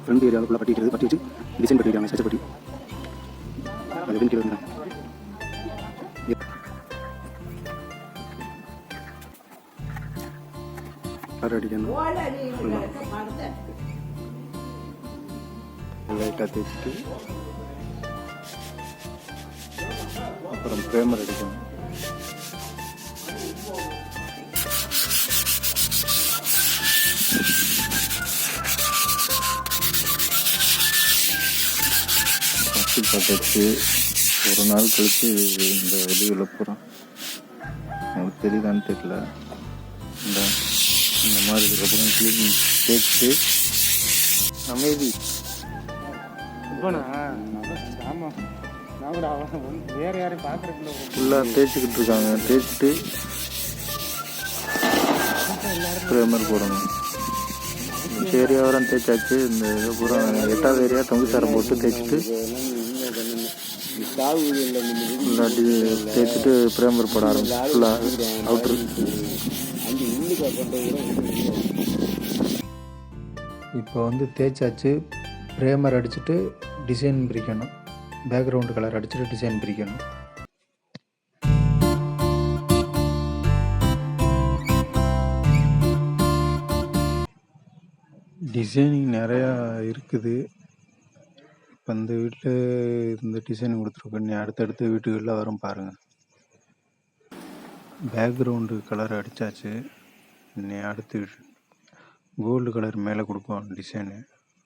Front ஏரியாவில் ஃபுல்லாக பட்டி வச்சு டிசைன் பண்ணிக்கிறாங்க. ஸ்ட்ரெச்சர் பட்டி அது வெண்கீழே வந்து கலர் அடிக்கணும். லைட்டாக தேய்ச்சிட்டு அப்புறம் ப்ரைமர் அடிக்கணும். பார்த்தாச்சு. ஒரு நாள் கழித்து இந்த இது விளப்புறோம். உங்களுக்கு தெரியுதான்னு தெரியல. இந்த மாதிரி இதுக்கப்புறம் க்ளீன் தேய்ச்சிட்டு அமைதி வேறு யாரையும் பார்க்குறதுல ஃபுல்லாக தேய்ச்சிக்கிட்டு இருக்காங்க. தேய்ச்சிட்டு ப்ரைமர் போடணும். ஏரியா வரம் தேய்ச்சாச்சு. இந்த இது பூரா 8வது ஏரியா தொங்கு சாரம் போட்டு தேய்ச்சிட்டு ஃபுல்லாக தேய்ச்சிட்டு ப்ரைமர் போட ஆரம்பிச்சு. ஃபுல்லாக அவுட்ரு இப்போ வந்து தேய்ச்சாச்சு. ப்ரைமர் அடிச்சுட்டு டிசைன் பிரிக்கணும். பேக்ரவுண்டு கலர் அடிச்சுட்டு டிசைன் பிரிக்கணும். டிசைனிங் நிறையா இருக்குது. இப்போ இந்த வீட்டில் இந்த டிசைன் கொடுத்துருக்கோம். நீ அடுத்தடுத்த வீட்டுகளில் வரும் பாருங்கள். பேக்ரவுண்டு கலர் அடித்தாச்சு. நீ அடுத்து கோல்டு கலர் மேலே கொடுப்போம் டிசைனு.